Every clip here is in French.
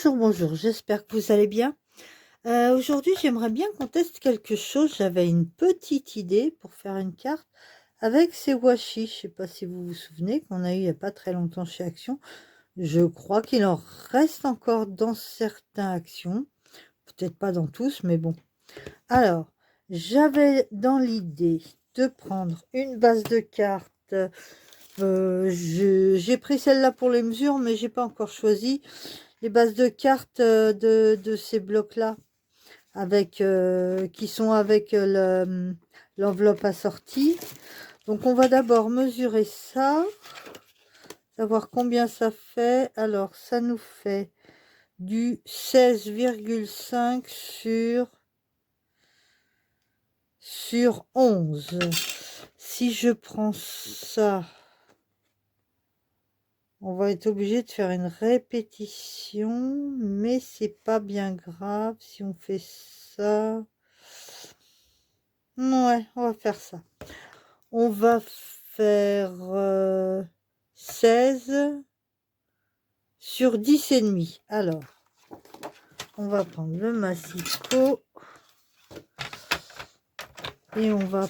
Bonjour, bonjour, j'espère que vous allez bien. Aujourd'hui, j'aimerais bien qu'on teste quelque chose. J'avais une petite idée pour faire une carte avec ces washi. Je ne sais pas si vous vous souvenez qu'on a eu il n'y a pas très longtemps chez Action. Je crois qu'il en reste encore dans certains Actions. Peut-être pas dans tous, mais bon. Alors, j'avais dans l'idée de prendre une base de cartes. J'ai pris celle-là pour les mesures, mais j'ai pas encore choisi les bases de cartes de ces blocs-là, avec qui sont avec l'enveloppe assortie. Donc on va d'abord mesurer ça, savoir combien ça fait. Alors ça nous fait du 16,5 sur 11. Si je prends ça, on va être obligé de faire une répétition, mais c'est pas bien grave si on fait ça. Ouais, on va faire ça. On va faire 16 sur 10 et demi. Alors, on va prendre le massicot et on va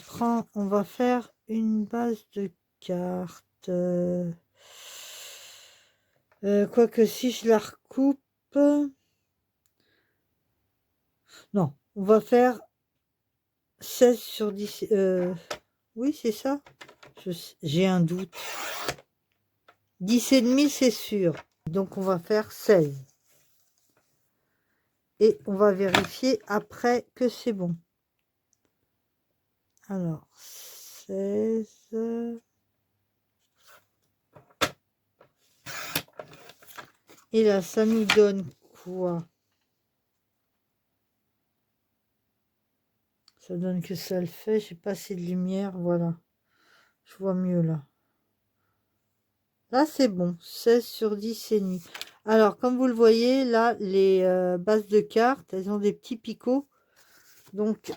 faire une base de cartes. Quoique si je la recoupe, non, on va faire 16 sur 10. Oui, c'est ça. J'ai un doute. 10 et demi, c'est sûr. Donc, on va faire 16. Et on va vérifier après que c'est bon. Alors, 16. Et là, ça nous donne quoi? Ça donne que ça le fait. J'ai pas assez de lumière. Voilà. Je vois mieux là. Là, c'est bon. 16 sur 10 et demi. Alors, comme vous le voyez, là, les bases de cartes, elles ont des petits picots. Donc,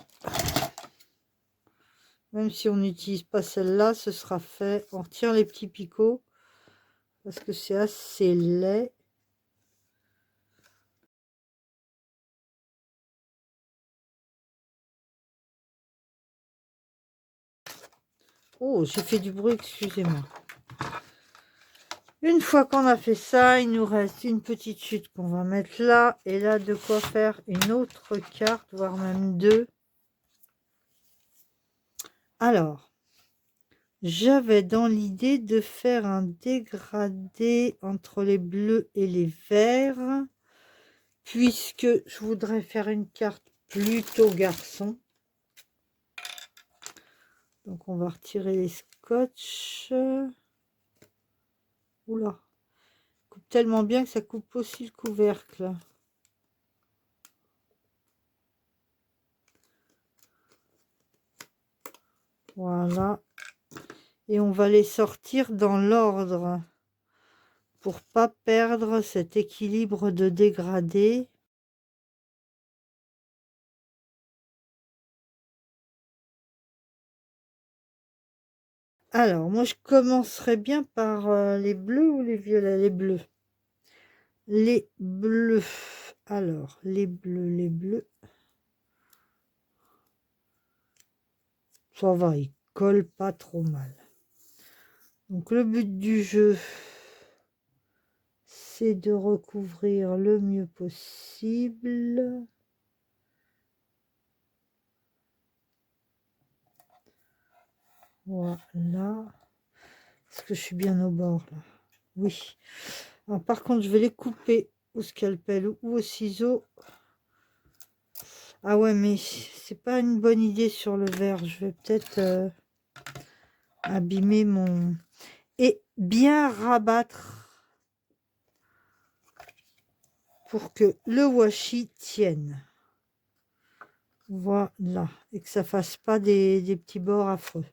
même si on n'utilise pas celle-là, ce sera fait. On retire les petits picots parce que c'est assez laid. Oh, j'ai fait du bruit, excusez-moi. Une fois qu'on a fait ça, il nous reste une petite chute qu'on va mettre là. Et là, de quoi faire une autre carte, voire même deux. Alors, j'avais dans l'idée de faire un dégradé entre les bleus et les verts. Puisque je voudrais faire une carte plutôt garçon. Donc, on va retirer les scotch. Oula. Coupe tellement bien que ça coupe aussi le couvercle. Voilà. Et on va les sortir dans l'ordre pour pas perdre cet équilibre de dégradé. Alors, moi, je commencerai bien par les bleus ou les violets? Les bleus. Les bleus. Alors, les bleus, les bleus. Ça va, ils collent pas trop mal. Donc, le but du jeu, c'est de recouvrir le mieux possible. Voilà. Est-ce que je suis bien au bord là? Oui. Alors, par contre, je vais les couper au scalpel ou au ciseau. Ah ouais, mais c'est pas une bonne idée sur le verre. Je vais peut-être abîmer mon... Et bien rabattre pour que le washi tienne. Voilà. Et que ça fasse pas des petits bords affreux.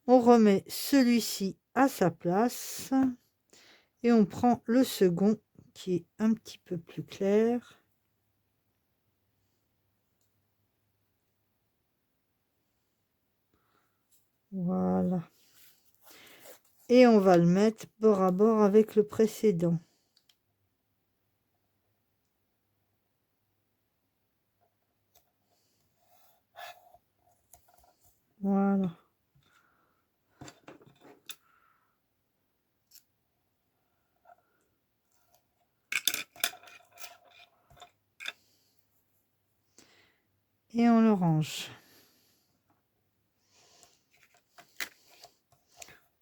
On remet celui-ci à sa place. Et on prend le second qui est un petit peu plus clair. Voilà. Et on va le mettre bord à bord avec le précédent. Voilà. Et on le range.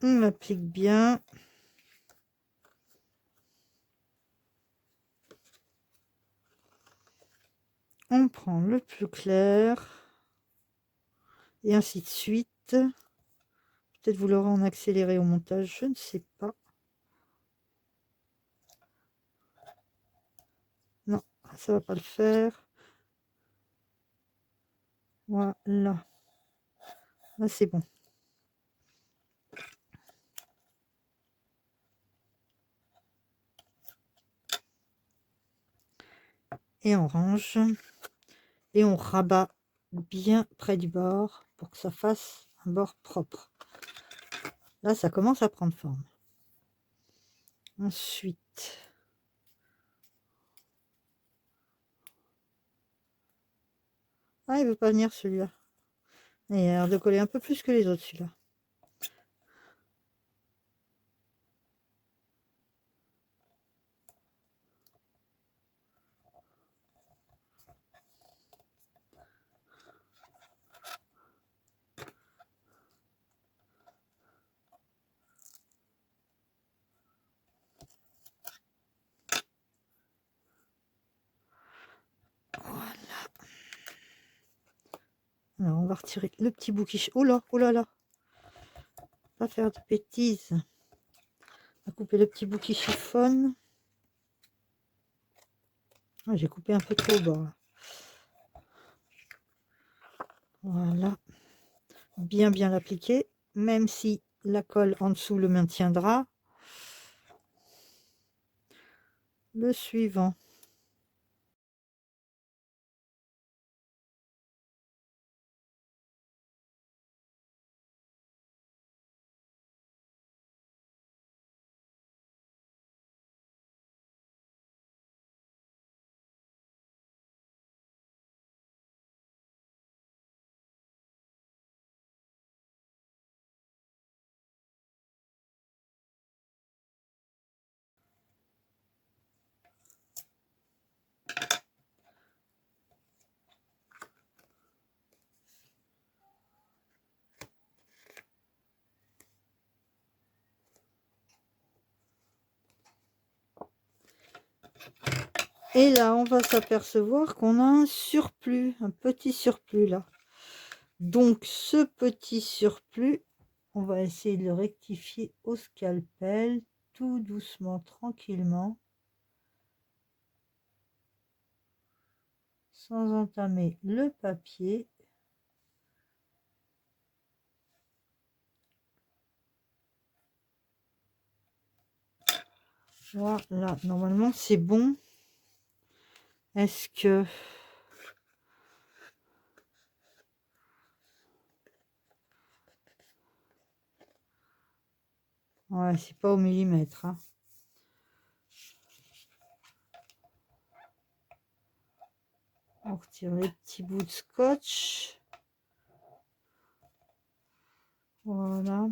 On l'applique bien. On prend le plus clair. Et ainsi de suite. Peut-être vous l'aurez en accéléré au montage, je ne sais pas. Non, ça va pas le faire. Voilà. Là, c'est bon. Et on range. Et on rabat bien près du bord pour que ça fasse un bord propre. Là, ça commence à prendre forme. Ensuite, ah, il veut pas venir celui-là. Il a l'air de coller un peu plus que les autres, celui-là. Voilà. Alors, on va retirer le petit bout qui... Oh là, oh là là. Pas faire de bêtises. On va couper le petit bout qui chiffonne. Ah, j'ai coupé un peu trop au bord, là. Voilà. Bien l'appliquer, même si la colle en dessous le maintiendra. Le suivant. Et là, on va s'apercevoir qu'on a un surplus, un petit surplus là. Donc, ce petit surplus, on va essayer de le rectifier au scalpel, tout doucement, tranquillement, sans entamer le papier. Voilà, normalement c'est bon. Est-ce que... Ouais, c'est pas au millimètre, hein. On retire les petits bouts de scotch. Voilà.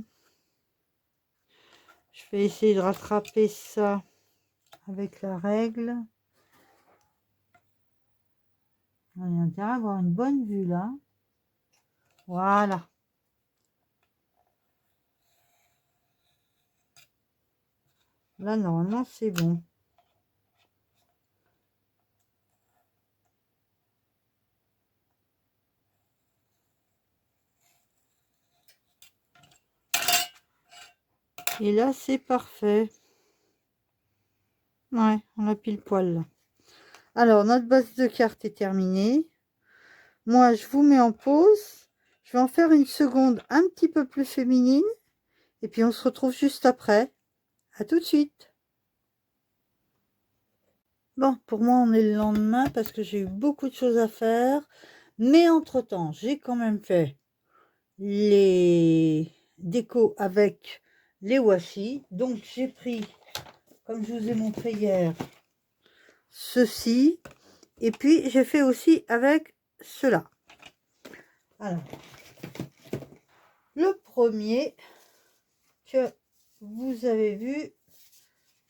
Je vais essayer de rattraper ça avec la règle. On a intérêt à avoir une bonne vue là. Voilà. Là, normalement, c'est bon. Et là, c'est parfait. Ouais, on a pile poil là. Alors, notre base de carte est terminée. Moi, je vous mets en pause. Je vais en faire une seconde un petit peu plus féminine. Et puis, on se retrouve juste après. À tout de suite. Bon, pour moi, on est le lendemain parce que j'ai eu beaucoup de choses à faire. Mais entre-temps, j'ai quand même fait les décos avec les washi. Donc, j'ai pris, comme je vous ai montré hier, ceci. Et puis, j'ai fait aussi avec cela. Alors, Le premier que vous avez vu,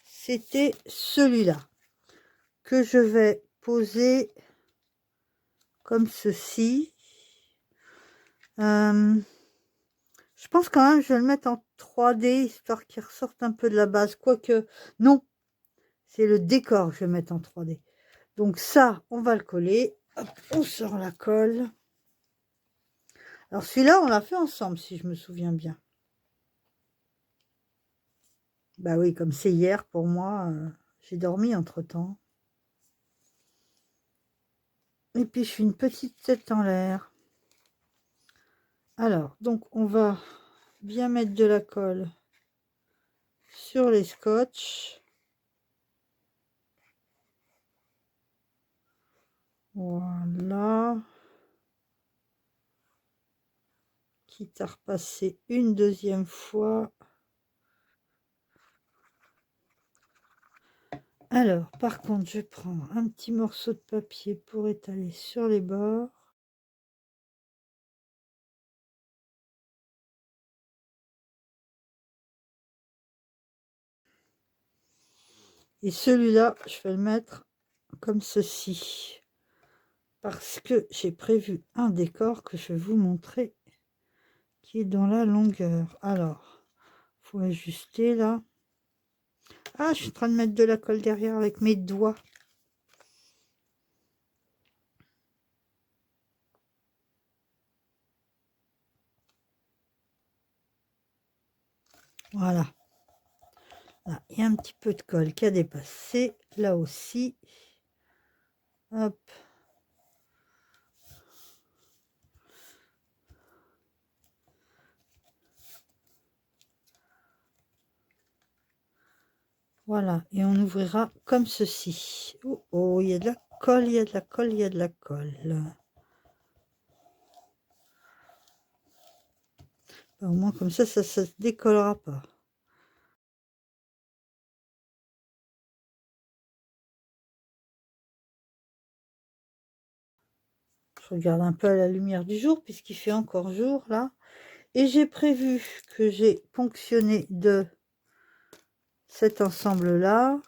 c'était celui-là, que je vais poser comme ceci. Je pense quand même que je vais le mettre en 3D, histoire qu'il ressorte un peu de la base. Quoique, non, c'est le décor que je vais mettre en 3D. Donc ça, on va le coller. Hop, on sort la colle. Alors celui-là, on l'a fait ensemble, si je me souviens bien. Bah oui, comme c'est hier pour moi, j'ai dormi entre-temps. Et puis je fais une petite tête en l'air. Alors, donc on va bien mettre de la colle sur les scotch. Voilà. Quitte à repasser une deuxième fois. Alors, par contre, je prends un petit morceau de papier pour étaler sur les bords. Et celui-là, je vais le mettre comme ceci. Parce que j'ai prévu un décor que je vais vous montrer qui est dans la longueur. Alors, il faut ajuster là. Ah, je suis en train de mettre de la colle derrière avec mes doigts. Voilà. Là, il y a un petit peu de colle qui a dépassé. Là aussi. Hop. Voilà. Et on ouvrira comme ceci. Oh, oh, il y a de la colle, il y a de la colle, il y a de la colle. Au moins, comme ça ne se décollera pas. Je regarde un peu à la lumière du jour, puisqu'il fait encore jour, là. Et j'ai prévu que j'ai ponctionné de cet ensemble-là.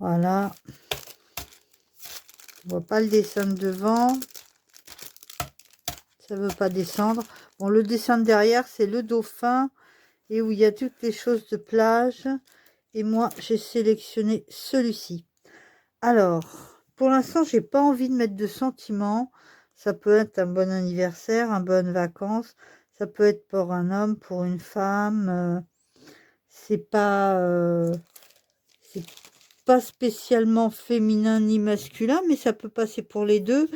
Voilà. On voit pas le dessin de devant. Ça veut pas descendre. Bon, le dessin de derrière, c'est le dauphin. Et où il y a toutes les choses de plage. Et moi, j'ai sélectionné celui-ci. Alors, pour l'instant, j'ai pas envie de mettre de sentiments. Ça peut être un bon anniversaire, un bonne vacances. Ça peut être pour un homme, pour une femme. C'est pas spécialement féminin ni masculin, mais ça peut passer pour les deux.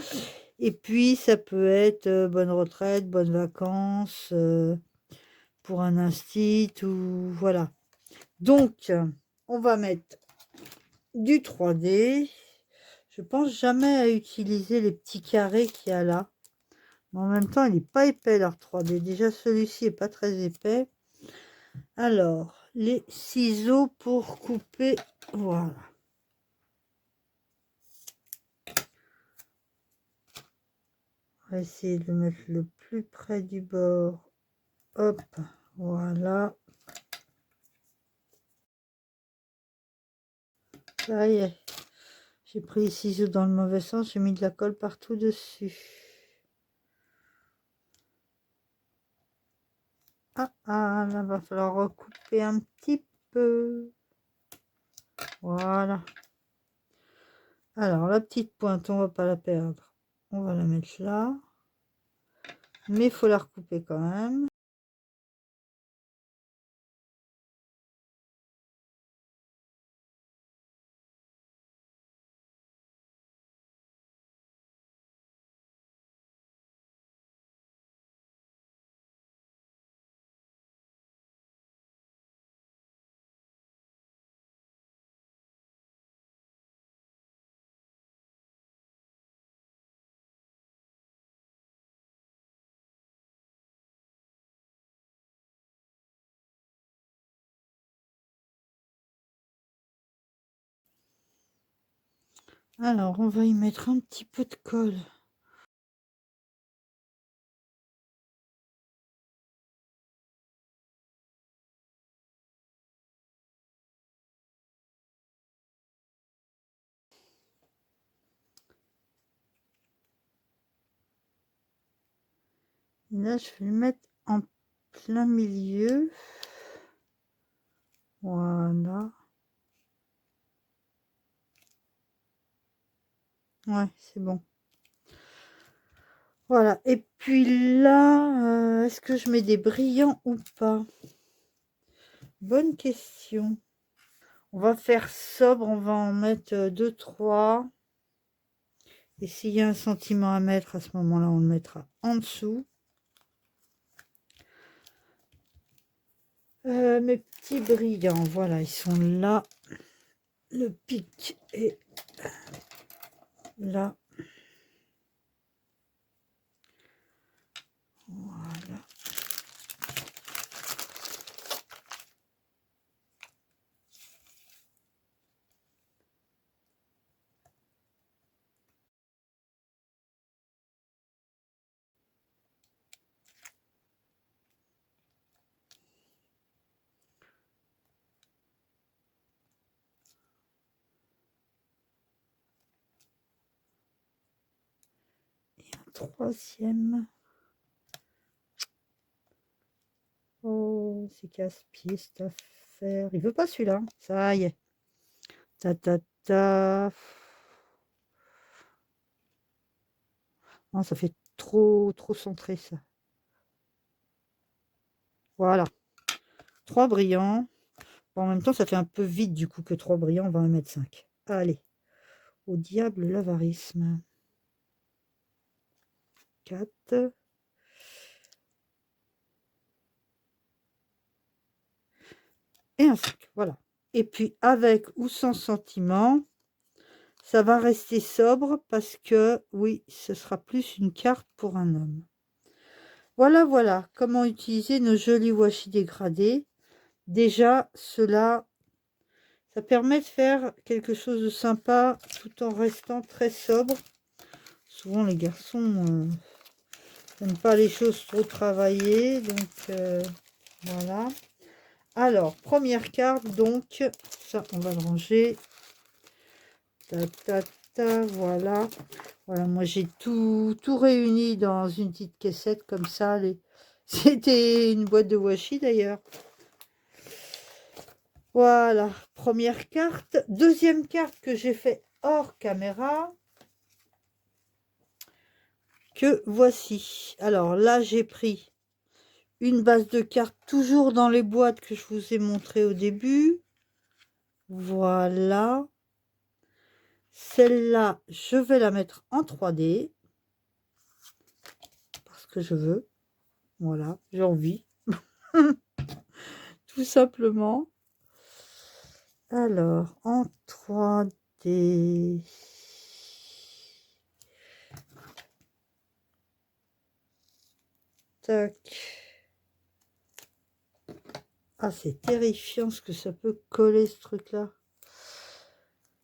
Et puis, ça peut être bonne retraite, bonnes vacances, pour un instit ou voilà. Donc, on va mettre du 3D. Je pense jamais à utiliser les petits carrés qu'il y a là. Mais en même temps, il n'est pas épais leur 3D. Déjà, celui-ci est pas très épais. Alors, les ciseaux pour couper. Voilà. On va essayer de le mettre le plus près du bord. Hop, voilà. Ça y est. J'ai pris les ciseaux dans le mauvais sens. J'ai mis de la colle partout dessus. Ah, ah, là, va falloir recouper un petit peu. Voilà. Alors, la petite pointe, on va pas la perdre. On va la mettre là. Mais il faut la recouper quand même. Alors, on va y mettre un petit peu de colle Et là, je vais le mettre en plein milieu. Voilà. Ouais, c'est bon. Voilà. Et puis là, est-ce que je mets des brillants ou pas? Bonne question. On va faire sobre, on va en mettre 2-3. Et s'il y a un sentiment à mettre, à ce moment-là, on le mettra en dessous. Mes petits brillants, voilà, ils sont là. Le pic est là. Voilà. Et un troisième. Oh, c'est casse-pied cette affaire. Il veut pas celui-là. Ça y est. Ta ta ta. Non, ça fait trop centré ça. Voilà. 3 brillants. Bon, en même temps, ça fait un peu vite du coup que 3 brillants. On va en mettre 5. Allez. Au diable l'avarisme. 4. Et un 5. Voilà. Et puis avec ou sans sentiment, ça va rester sobre parce que oui, ce sera plus une carte pour un homme. Voilà comment utiliser nos jolis washi dégradés. Déjà, cela, ça permet de faire quelque chose de sympa tout en restant très sobre. Souvent, les garçons n'aiment pas les choses trop travaillées, donc voilà. Alors, première carte, donc, ça, on va le ranger. Voilà. Voilà, moi j'ai tout réuni dans une petite caissette comme ça. C'était une boîte de washi d'ailleurs. Voilà, première carte. Deuxième carte que j'ai fait hors caméra. Que voici. Alors là, j'ai pris une base de cartes toujours dans les boîtes que je vous ai montré au début. Voilà. Celle-là, je vais la mettre en 3D. Parce que je veux. Voilà, j'ai envie. Tout simplement. Alors, en 3D. Tac. Ah, c'est terrifiant ce que ça peut coller, ce truc-là.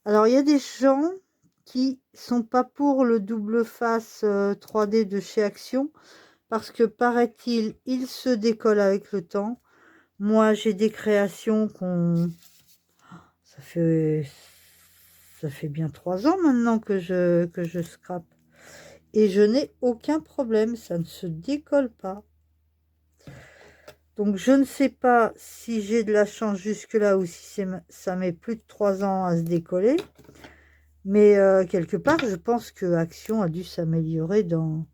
Alors, il y a des gens qui sont pas pour le double face 3D de chez Action parce que, paraît-il, il se décolle avec le temps. Moi, j'ai des créations qu'on... Ça fait bien 3 ans maintenant que je scrape. Et je n'ai aucun problème, ça ne se décolle pas. Donc je ne sais pas si j'ai de la chance jusque-là ou si ça met plus de 3 ans à se décoller. Mais quelque part, je pense que Action a dû s'améliorer dans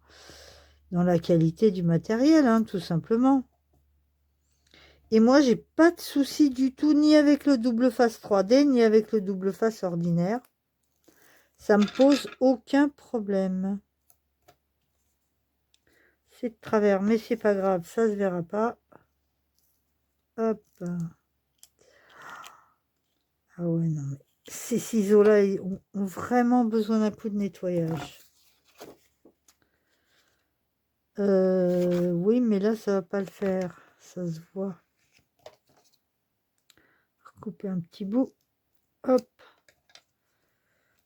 la qualité du matériel, hein, tout simplement. Et moi, j'ai pas de souci du tout, ni avec le double face 3D, ni avec le double face ordinaire. Ça me pose aucun problème. C'est de travers, mais c'est pas grave, ça se verra pas. Hop. Ah ouais, non, mais ces ciseaux-là, ils ont vraiment besoin d'un coup de nettoyage. Oui, mais là, ça va pas le faire. Ça se voit. Recouper un petit bout. Hop.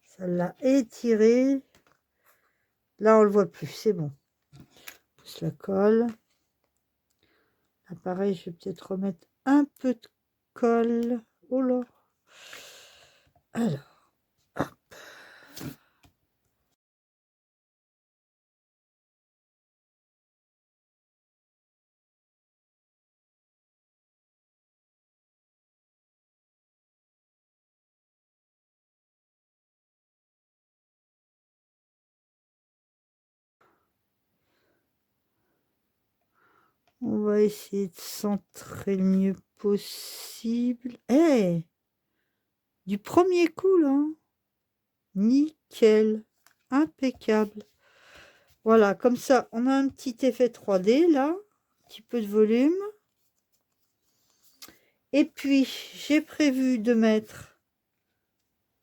Ça l'a étiré. Là, on le voit plus. C'est bon. Pousse la colle. Là, pareil, je vais peut-être remettre un peu de colle. Oh là. Alors. On va essayer de centrer le mieux possible. Eh, du premier coup, là. Nickel. Impeccable. Voilà, comme ça, on a un petit effet 3D, là. Un petit peu de volume. Et puis, j'ai prévu de mettre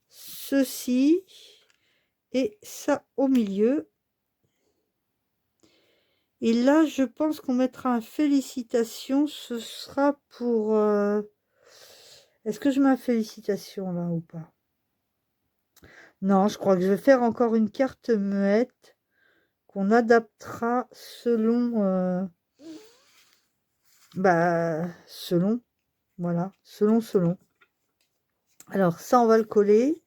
ceci et ça au milieu. Et là, je pense qu'on mettra un félicitation. Ce sera pour... Est-ce que je mets un félicitation là ou pas? Non, je crois que je vais faire encore une carte muette qu'on adaptera selon... selon. Voilà, selon. Alors ça, on va le coller.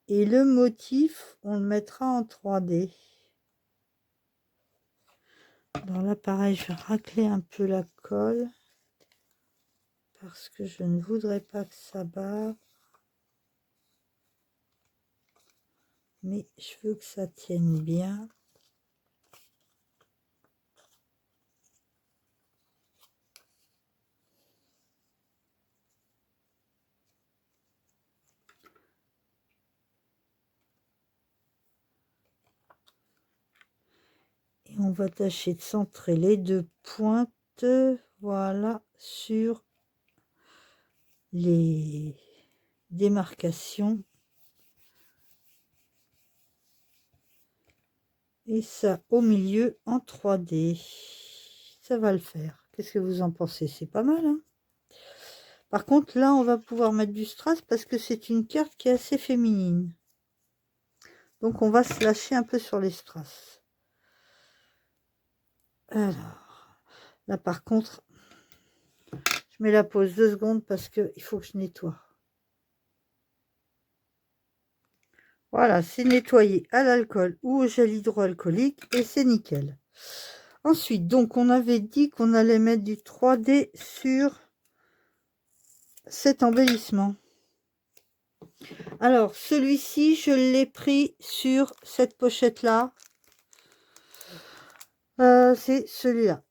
Et le motif, on le mettra en 3D. Alors là, pareil, je vais racler un peu la colle. Parce que je ne voudrais pas que ça barre. Mais je veux que ça tienne bien. Et on va tâcher de centrer les deux pointes, voilà, sur les démarcations. Et ça au milieu en 3D. Ça va le faire. Qu'est-ce que vous en pensez? C'est pas mal, hein? Par contre, là, on va pouvoir mettre du strass parce que c'est une carte qui est assez féminine. Donc, on va se lâcher un peu sur les strass. Alors, là, par contre, je mets la pause 2 secondes parce qu'il faut que je nettoie. Voilà, c'est nettoyé à l'alcool ou au gel hydroalcoolique et c'est nickel. Ensuite, donc, on avait dit qu'on allait mettre du 3D sur cet embellissement. Alors, celui-ci, je l'ai pris sur cette pochette-là. C'est celui-là.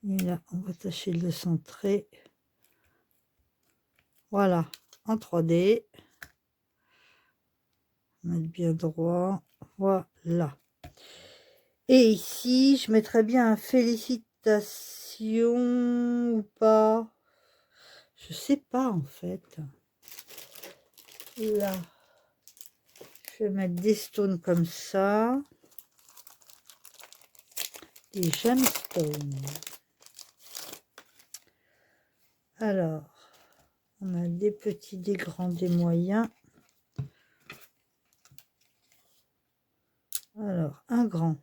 Et là, on va tâcher de le centrer. Voilà, en 3D. Mettre bien droit. Voilà. Et ici, je mettrais bien un félicitation ou pas. Je sais pas en fait. Là, je vais mettre des stones comme ça. Des gemstones. Alors, on a des petits, des grands, des moyens. Alors, un grand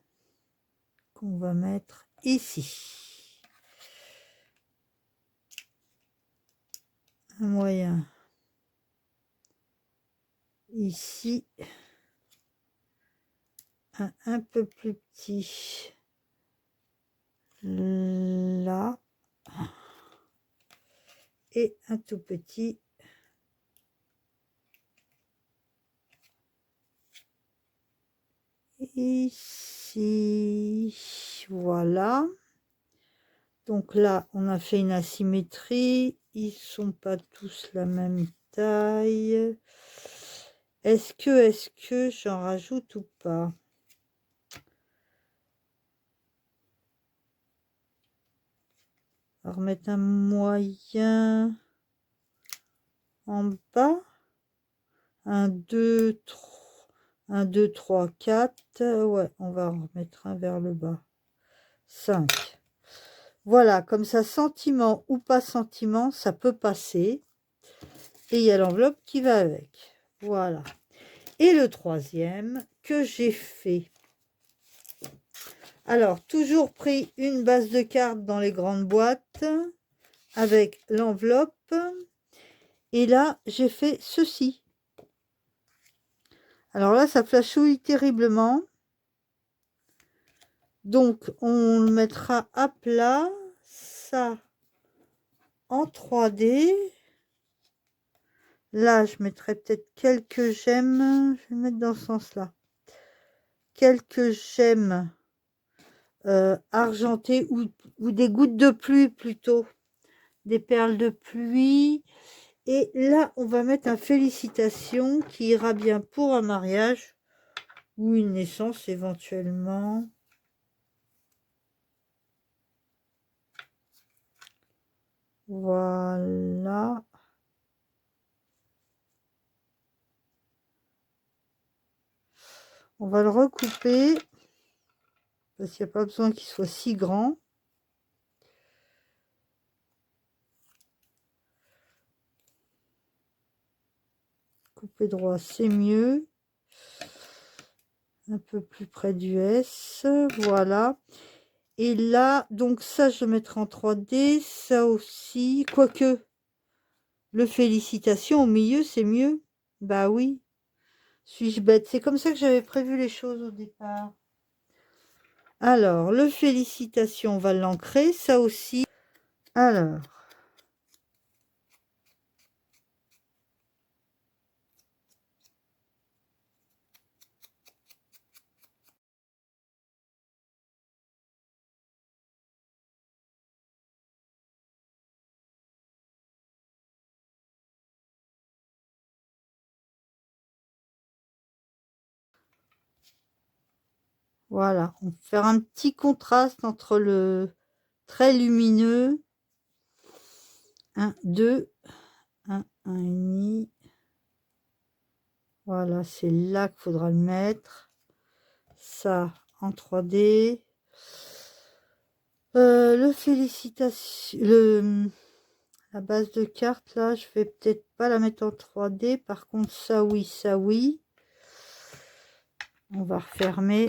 qu'on va mettre ici. Un moyen ici. Un peu plus petit là. Et un tout petit ici. Voilà. Donc là, on a fait une asymétrie. Ils sont pas tous la même taille. Est-ce que j'en rajoute ou pas? On va remettre un moyen en bas. Un 2, 3, 1, 2, 3, 4. Ouais, on va en remettre un vers le bas. 5. Voilà, comme ça, sentiment ou pas sentiment, ça peut passer. Et il y a l'enveloppe qui va avec. Voilà. Et le troisième que j'ai fait. Alors, toujours pris une base de cartes dans les grandes boîtes avec l'enveloppe. Et là, j'ai fait ceci. Alors là, ça flashouille terriblement. Donc, on le mettra à plat. Ça, en 3D. Là, je mettrai peut-être quelques gemmes. Je vais le mettre dans ce sens-là. Quelques gemmes argentées ou des gouttes de pluie plutôt. Des perles de pluie. Et là, on va mettre un félicitation qui ira bien pour un mariage ou une naissance éventuellement. Voilà. On va le recouper parce qu'il n'y a pas besoin qu'il soit si grand. Couper droit, c'est mieux. Un peu plus près du S. Voilà. Et là, donc ça, je le mettrai en 3D. Ça aussi. Quoique, le félicitation au milieu, c'est mieux. Bah oui. Suis-je bête? C'est comme ça que j'avais prévu les choses au départ. Alors, le félicitation, on va l'ancrer. Ça aussi. Alors. Voilà. On va faire un petit contraste entre le très lumineux. 1, 2. 1, 1,5. Voilà, c'est là qu'il faudra le mettre. Ça en 3D. Le félicitation, la base de carte là, je vais peut-être pas la mettre en 3D. Par contre, ça oui, ça oui. On va refermer.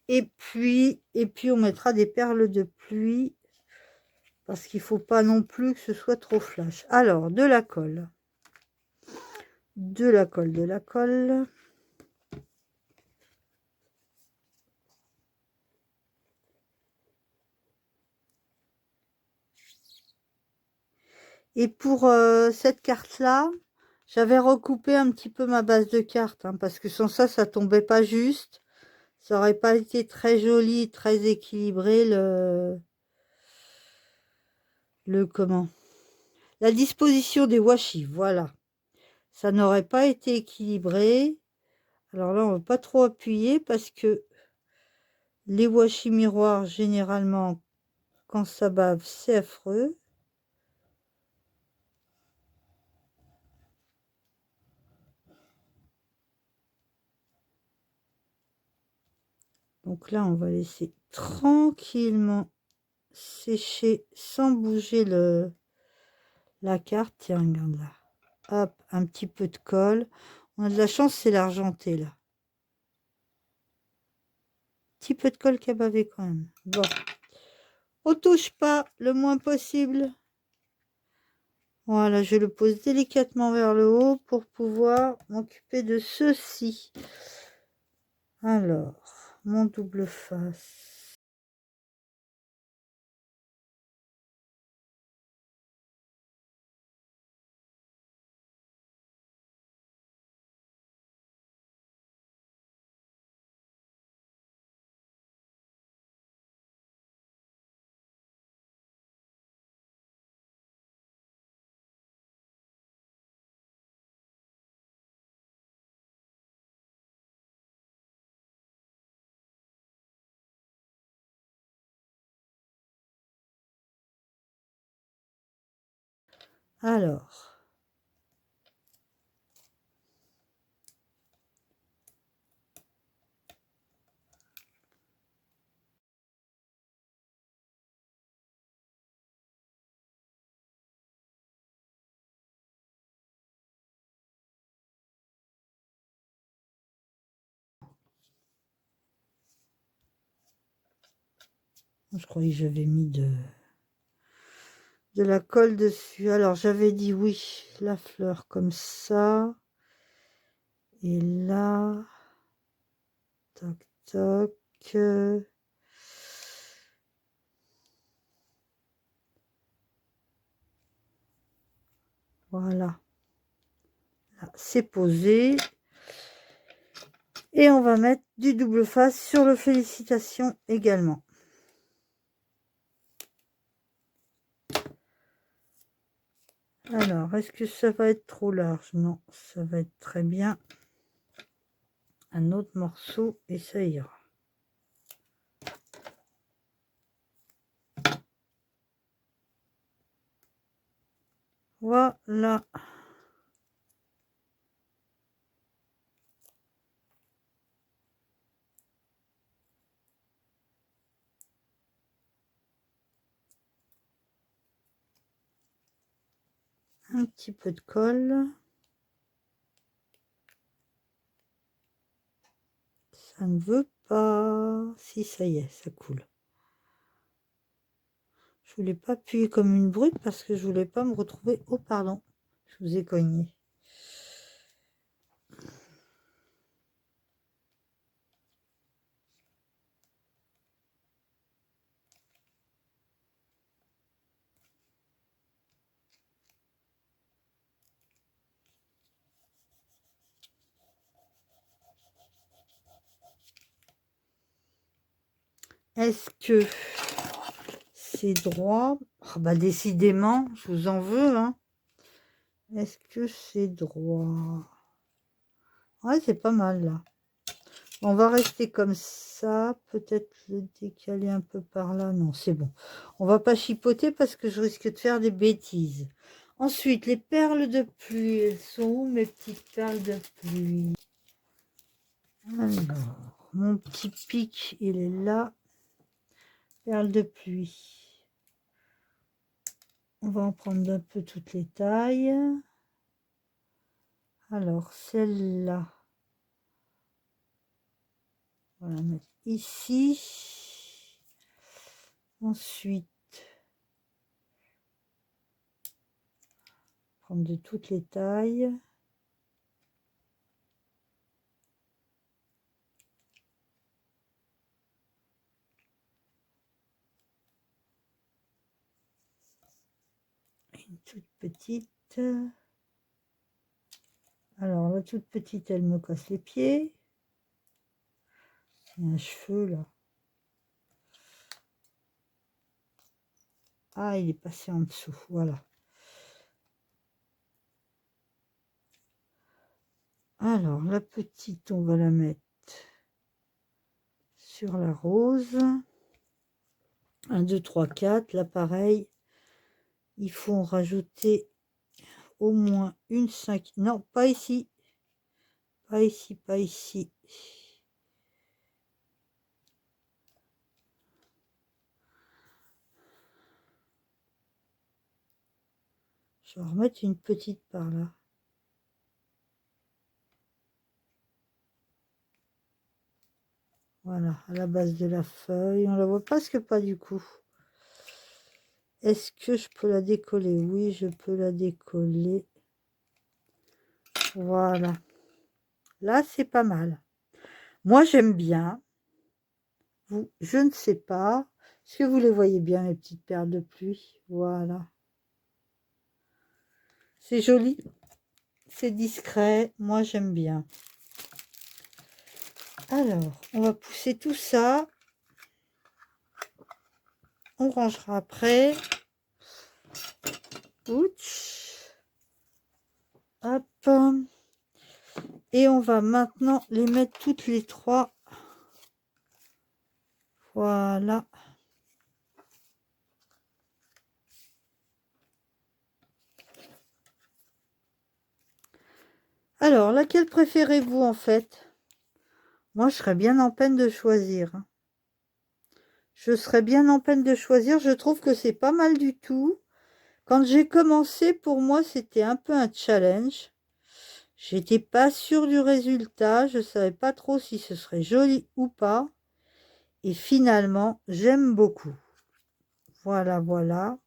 Et puis on mettra des perles de pluie parce qu'il faut pas non plus que ce soit trop flash. Alors, de la colle. De la colle, de la colle. Et pour cette carte-là, j'avais recoupé un petit peu ma base de cartes, hein, parce que sans ça, ça tombait pas juste. Ça aurait pas été très joli, très équilibré, le comment? La disposition des washi, voilà. Ça n'aurait pas été équilibré. Alors là, on va pas trop appuyer parce que les washi miroirs, généralement, quand ça bave, c'est affreux. Donc là, on va laisser tranquillement sécher sans bouger la carte. Tiens, regarde là. Hop, un petit peu de colle. On a de la chance, c'est l'argenté là. Petit peu de colle qui a bavé quand même. Bon. On touche pas le moins possible. Voilà, je le pose délicatement vers le haut pour pouvoir m'occuper de ceci. Alors, mon double face. Alors, Je croyais que j'avais mis de la colle dessus. Alors, j'avais dit oui, la fleur comme ça. Et là, toc, toc. Voilà. Là, c'est posé. Et on va mettre du double face sur le Félicitations également. Alors, est-ce que ça va être trop large? Non, ça va être très bien. Un autre morceau et ça ira. Voilà. Un petit peu de colle. Ça ne veut pas. Si, ça y est, ça coule. Je voulais pas appuyer comme une brute parce que je voulais pas me retrouver. Oh, pardon, je vous ai cogné. Est-ce que c'est droit? Oh, bah décidément, je vous en veux, hein. Est-ce que c'est droit? Ouais, c'est pas mal là. On va rester comme ça. Peut-être le décaler un peu par là. Non, c'est bon. On va pas chipoter parce que je risque de faire des bêtises. Ensuite, les perles de pluie. Elles sont où mes petites perles de pluie? Alors, mon petit pic, il est là. Perles de pluie. On va en prendre un peu toutes les tailles. Alors, celle-là, on va la mettre ici. Ensuite, prendre de toutes les tailles. Une toute petite. Alors, la toute petite, elle me casse les pieds. Il y a un cheveu là. Ah, il est passé en dessous. Voilà. Alors, la petite, on va la mettre sur la rose. 1, 2, 3, 4. Là, pareil. Il faut en rajouter au moins une 5. Non, pas ici. Pas ici, pas ici. Je vais remettre une petite par là. Voilà, à la base de la feuille. On la voit presque pas du coup. Est-ce que je peux la décoller? Oui, je peux la décoller. Voilà. Là, c'est pas mal. Moi, j'aime bien. Vous, je ne sais pas. Est-ce que vous les voyez bien, mes petites perles de pluie? Voilà. C'est joli. C'est discret. Moi, j'aime bien. Alors, on va pousser tout ça. On rangera après. Ouch. Hop. Et on va maintenant les mettre toutes les trois. Voilà. Alors, laquelle préférez-vous en fait? Moi, je serais bien en peine de choisir. Je serais bien en peine de choisir. Je trouve que c'est pas mal du tout. Quand j'ai commencé, pour moi, c'était un peu un challenge. J'étais pas sûre du résultat. Je savais pas trop si ce serait joli ou pas. Et finalement, j'aime beaucoup. Voilà, voilà.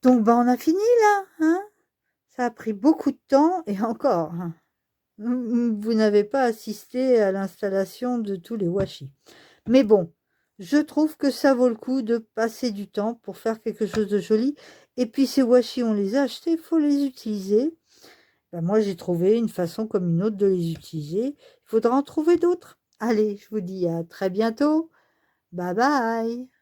Donc, bah, on a fini là, hein? Ça a pris beaucoup de temps et encore, hein, vous n'avez pas assisté à l'installation de tous les washi. Mais bon, je trouve que ça vaut le coup de passer du temps pour faire quelque chose de joli. Et puis ces washi, on les a achetés, il faut les utiliser. Ben, moi, j'ai trouvé une façon comme une autre de les utiliser. Il faudra en trouver d'autres. Allez, je vous dis à très bientôt. Bye bye.